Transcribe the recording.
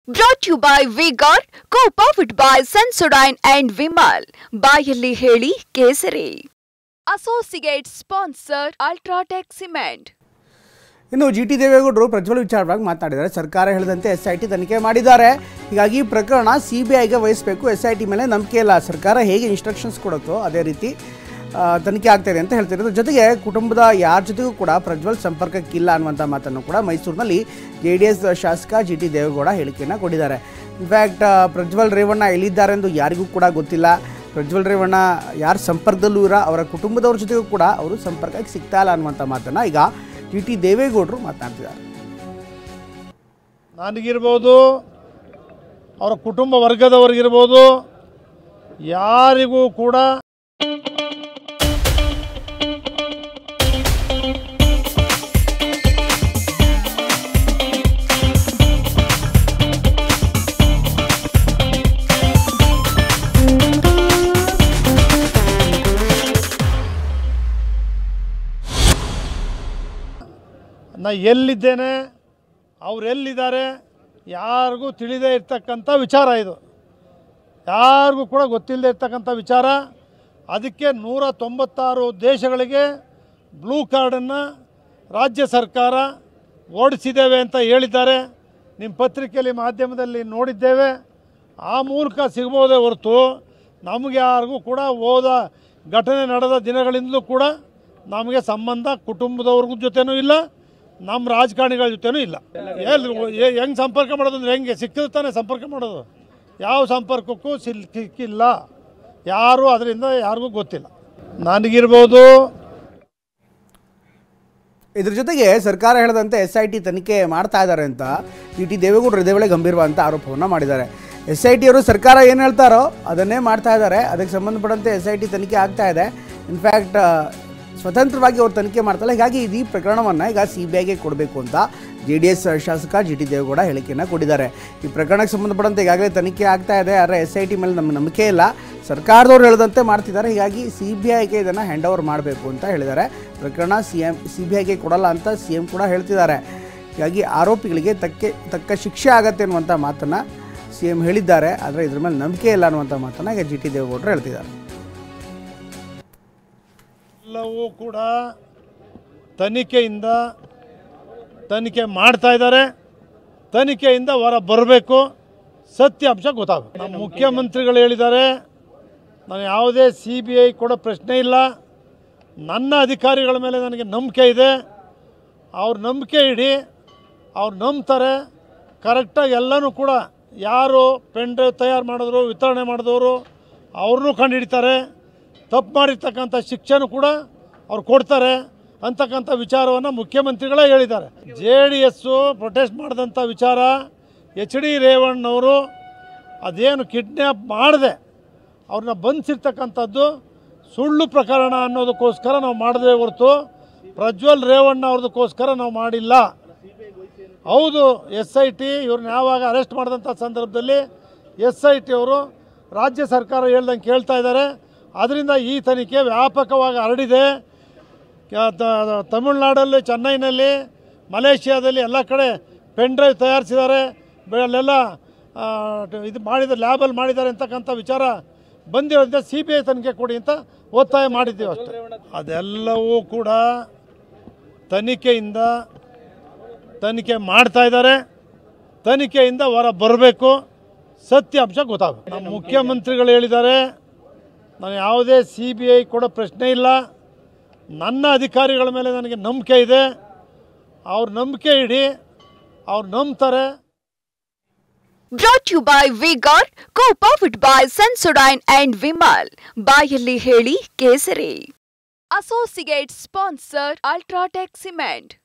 Brought to you by Vigor, co-powered by Sensodyne and Vimal. ಬಾಯಲ್ಲಿ ಹೇಳಿ ಕೇಸರಿ. Associate sponsor Ultratech Cement. ಇನ್ನು ಜಿಟಿ ದೇವೇಗೌಡರು ಪ್ರಜ್ವಲ್ ವಿಚಾರವಾಗಿ ಮಾತನಾಡಿದ್ದಾರೆ. ಸರ್ಕಾರ ಹೇಳಿದಂತೆ SIT ತನಿಖೆ ಮಾಡಿದ್ದಾರೆ. ಹೀಗಾಗಿ ಪ್ರಕರಣ CBIಗೆ ವಹಿಸಬೇಕು. SIT ಮೇಲೆ ನಂಬಿಕೆ ಇಲ್ಲ. ಸರ್ಕಾರ ಹೇಗೆ ಇನ್ಸ್ಟ್ರಕ್ಷನ್ಸ್ ಕೊಡುತ್ತೋ ಅದೇ ರೀತಿ ತನಿಖೆ ಆಗ್ತಾ ಇದೆ ಅಂತ ಹೇಳ್ತಿರೋದು. ಜೊತೆಗೆ ಕುಟುಂಬದ ಯಾರ ಜೊತೆಗೂ ಕೂಡ ಪ್ರಜ್ವಲ್ ಸಂಪರ್ಕಕ್ಕಿಲ್ಲ ಅನ್ನುವಂಥ ಮಾತನ್ನು ಕೂಡ ಮೈಸೂರಿನಲ್ಲಿ JDS ಶಾಸಕ ಜಿಟಿ ದೇವೇಗೌಡ ಹೇಳಿಕೆಯನ್ನು ಕೊಟ್ಟಿದ್ದಾರೆ. ಇನ್ಫ್ಯಾಕ್ಟ್ ಪ್ರಜ್ವಲ್ ರೇವಣ್ಣ ಎಲ್ಲಿದ್ದಾರೆ ಎಂದು ಯಾರಿಗೂ ಕೂಡ ಗೊತ್ತಿಲ್ಲ. ಪ್ರಜ್ವಲ್ ರೇವಣ್ಣ ಯಾರ ಸಂಪರ್ಕದಲ್ಲೂ ಇರೋ ಅವರ ಕುಟುಂಬದವ್ರ ಜೊತೆಗೂ ಕೂಡ ಅವರು ಸಂಪರ್ಕಕ್ಕೆ ಸಿಗ್ತಾ ಇಲ್ಲ ಅನ್ನುವಂಥ ಮಾತನ್ನು ಈಗ ಜಿಟಿ ದೇವೇಗೌಡರು ಮಾತನಾಡ್ತಿದ್ದಾರೆ. ನನಗಿರ್ಬೋದು, ಅವರ ಕುಟುಂಬ ವರ್ಗದವರಿಗಿರ್ಬೋದು, ಯಾರಿಗೂ ಕೂಡ ನಾ ಎಲ್ಲಿದ್ದೇನೆ, ಅವರೆಲ್ಲಿದ್ದಾರೆ, ಯಾರಿಗೂ ತಿಳಿದೇ ಇರ್ತಕ್ಕಂಥ ವಿಚಾರ ಇದು. ಯಾರಿಗೂ ಕೂಡ ಗೊತ್ತಿಲ್ಲದೆ ಇರ್ತಕ್ಕಂಥ ವಿಚಾರ. ಅದಕ್ಕೆ 196 ದೇಶಗಳಿಗೆ ಬ್ಲೂ ಕಾರ್ಡನ್ನು ರಾಜ್ಯ ಸರ್ಕಾರ ಓಡಿಸಿದ್ದೇವೆ ಅಂತ ಹೇಳಿದ್ದಾರೆ. ನಿಮ್ಮ ಪತ್ರಿಕೆಯಲ್ಲಿ ಮಾಧ್ಯಮದಲ್ಲಿ ನೋಡಿದ್ದೇವೆ. ಆ ಮೂಲಕ ಸಿಗ್ಬೋದೇ ಹೊರತು ನಮಗೆ ಯಾರಿಗೂ ಕೂಡ ಹೋದ ಘಟನೆ ನಡೆದ ದಿನಗಳಿಂದಲೂ ಕೂಡ ನಮಗೆ ಸಂಬಂಧ ಕುಟುಂಬದವ್ರಿಗೂ ಜೊತೆನೂ ಇಲ್ಲ, ನಮ್ಮ ರಾಜಕಾರಣಿಗಳ ಜೊತೆನೂ ಇಲ್ಲ. ಹೆಂಗೆ ಸಂಪರ್ಕ ಮಾಡೋದು ಅಂದರೆ ಹೆಂಗೆ ಸಿಕ್ಕಿದ್ರೆ ತಾನೇ ಸಂಪರ್ಕ ಮಾಡೋದು. ಯಾವ ಸಂಪರ್ಕಕ್ಕೂ ಸಿಕ್ಕಿಲ್ಲ, ಯಾರೂ ಅದರಿಂದ ಯಾರಿಗೂ ಗೊತ್ತಿಲ್ಲ. ನನಗಿರ್ಬೋದು. ಇದ್ರ ಜೊತೆಗೆ ಸರ್ಕಾರ ಹೇಳಿದಂತೆ SIT ತನಿಖೆ ಮಾಡ್ತಾ ಇದ್ದಾರೆ ಅಂತ ಜಿಟಿ ದೇವೇಗೌಡರು ಇದೇ ವೇಳೆ ಗಂಭೀರವಾದಂಥ ಆರೋಪವನ್ನು ಮಾಡಿದ್ದಾರೆ. SIT ಅವರು ಸರ್ಕಾರ ಏನು ಹೇಳ್ತಾರೋ ಅದನ್ನೇ ಮಾಡ್ತಾ ಇದ್ದಾರೆ. ಅದಕ್ಕೆ ಸಂಬಂಧಪಟ್ಟಂತೆ SIT ತನಿಖೆ ಆಗ್ತಾ ಇದೆ. ಇನ್ಫ್ಯಾಕ್ಟ್ ಸ್ವತಂತ್ರವಾಗಿ ಅವರು ತನಿಖೆ ಮಾಡ್ತಾರೆ. ಹೀಗಾಗಿ ಈ ಪ್ರಕರಣವನ್ನು ಈಗ CBIಗೆ ಕೊಡಬೇಕು ಅಂತ JDS ಶಾಸಕ ಜಿಟಿ ದೇವೇಗೌಡ ಹೇಳಿಕೆಯನ್ನು ಕೊಟ್ಟಿದ್ದಾರೆ. ಈ ಪ್ರಕರಣಕ್ಕೆ ಸಂಬಂಧಪಟ್ಟಂತೆ ಈಗಾಗಲೇ ತನಿಖೆ ಆಗ್ತಾ ಇದೆ. ಆದರೆ SIT ಮೇಲೆ ನಮ್ಮ ನಂಬಿಕೆ ಇಲ್ಲ, ಸರ್ಕಾರದವ್ರು ಹೇಳಿದಂತೆ ಮಾಡ್ತಿದ್ದಾರೆ. ಹೀಗಾಗಿ CBIಗೆ ಇದನ್ನು ಹ್ಯಾಂಡ್ ಓವರ್ ಮಾಡಬೇಕು ಅಂತ ಹೇಳಿದ್ದಾರೆ. ಪ್ರಕರಣ CBIಗೆ ಕೊಡಲ್ಲ ಅಂತ CM ಕೂಡ ಹೇಳ್ತಿದ್ದಾರೆ. ಹೀಗಾಗಿ ಆರೋಪಿಗಳಿಗೆ ತಕ್ಕ ಶಿಕ್ಷೆ ಆಗತ್ತೆ ಅನ್ನುವಂಥ ಮಾತನ್ನು CM ಹೇಳಿದ್ದಾರೆ. ಆದರೆ ಇದ್ರ ಮೇಲೆ ನಂಬಿಕೆ ಇಲ್ಲ ಅನ್ನುವಂಥ ಮಾತನ್ನು ಈಗ ಜಿಟಿ ದೇವೇಗೌಡರು ಹೇಳ್ತಿದ್ದಾರೆ. ಎಲ್ಲವೂ ಕೂಡ ತನಿಖೆ ಮಾಡ್ತಾ ಇದ್ದಾರೆ. ತನಿಖೆಯಿಂದ ಹೊರ ಬರಬೇಕು, ಸತ್ಯಾಂಶ ಗೊತ್ತಾಗಬೇಕು. ನಮ್ಮ ಮುಖ್ಯಮಂತ್ರಿಗಳು ಹೇಳಿದ್ದಾರೆ, ನಾನು ಯಾವುದೇ CBI ಕೊಡೋ ಪ್ರಶ್ನೆ ಇಲ್ಲ, ನನ್ನ ಅಧಿಕಾರಿಗಳ ಮೇಲೆ ನನಗೆ ನಂಬಿಕೆ ಇದೆ, ಅವ್ರ ನಂಬಿಕೆ ಇಡಿ, ಅವ್ರು ನಂಬ್ತಾರೆ. ಕರೆಕ್ಟಾಗಿ ಎಲ್ಲನೂ ಕೂಡ ಯಾರು ಪೆನ್ ಡ್ರೈವ್ ತಯಾರು ಮಾಡಿದ್ರು, ವಿತರಣೆ ಮಾಡಿದವರು ಅವ್ರನ್ನೂ ಕಂಡು ಹಿಡಿತಾರೆ. ತಪ್ಪು ಮಾಡಿರ್ತಕ್ಕಂಥ ಶಿಕ್ಷೆನೂ ಕೂಡ ಅವ್ರು ಕೊಡ್ತಾರೆ ಅಂತಕ್ಕಂಥ ವಿಚಾರವನ್ನು ಮುಖ್ಯಮಂತ್ರಿಗಳೇ ಹೇಳಿದ್ದಾರೆ. JDS ಪ್ರೊಟೆಸ್ಟ್ ಮಾಡಿದಂಥ ವಿಚಾರ, HD ರೇವಣ್ಣವರು ಅದೇನು ಕಿಡ್ನ್ಯಾಪ್ ಮಾಡದೆ ಅವ್ರನ್ನ ಬಂಧಿಸಿರ್ತಕ್ಕಂಥದ್ದು ಸುಳ್ಳು ಪ್ರಕರಣ ಅನ್ನೋದಕ್ಕೋಸ್ಕರ ನಾವು ಮಾಡಿದ್ವಿ ಹೊರತು ಪ್ರಜ್ವಲ್ ರೇವಣ್ಣ ಅವ್ರದಕ್ಕೋಸ್ಕರ ನಾವು ಮಾಡಿಲ್ಲ. ಹೌದು, SIT ಇವ್ರನ್ನ ಯಾವಾಗ ಅರೆಸ್ಟ್ ಮಾಡಿದಂಥ ಸಂದರ್ಭದಲ್ಲಿ SIT ಅವರು ರಾಜ್ಯ ಸರ್ಕಾರ ಹೇಳ್ದಂಗೆ ಕೇಳ್ತಾ ಇದ್ದಾರೆ. ಅದರಿಂದ ಈ ತನಿಖೆ ವ್ಯಾಪಕವಾಗಿ ಹರಡಿದೆ. ತಮಿಳುನಾಡಲ್ಲಿ, ಚೆನ್ನೈನಲ್ಲಿ, ಮಲೇಷ್ಯಾದಲ್ಲಿ ಎಲ್ಲ ಕಡೆ ಪೆನ್ ಡ್ರೈವ್ ತಯಾರಿಸಿದ್ದಾರೆ, ಅಲ್ಲೆಲ್ಲ ಇದು ಮಾಡಿದ್ದಾರೆ, ಲ್ಯಾಬಲ್ಲಿ ಮಾಡಿದ್ದಾರೆ ಅಂತಕ್ಕಂಥ ವಿಚಾರ ಬಂದಿರೋದ್ರಿಂದ CBI ತನಿಖೆ ಕೊಡಿ ಅಂತ ಒತ್ತಾಯ ಮಾಡಿದ್ದೀವಿ ಅಷ್ಟೇ. ಅದೆಲ್ಲವೂ ಕೂಡ ತನಿಖೆ ಮಾಡ್ತಾ ಇದ್ದಾರೆ. ತನಿಖೆಯಿಂದ ಹೊರ ಬರಬೇಕು, ಸತ್ಯಾಂಶ ಗೊತ್ತಾಗಬೇಕು. ನಮ್ಮ ಮುಖ್ಯಮಂತ್ರಿಗಳು ಹೇಳಿದ್ದಾರೆ, ನಾನು ಯಾವುದೇ CBI ಕೊಡೋ ಪ್ರಶ್ನೆ ಇಲ್ಲ, ನನ್ನ ಅಧಿಕಾರಿಗಳ ಮೇಲೆ ನನಗೆ ನಂಬಿಕೆ ಇದೆ, ಅವ್ರ ನಂಬಿಕೆ ಇಡಿ, ಅವ್ರು ನಂಬ್ತಾರೆ. Brought to you by Vigor, co-powered by Sensodyne and Vimal. ಬಾಯಲ್ಲಿ ಹೇಳಿ ಕೇಸರಿ. Associate sponsor Ultratech Cement.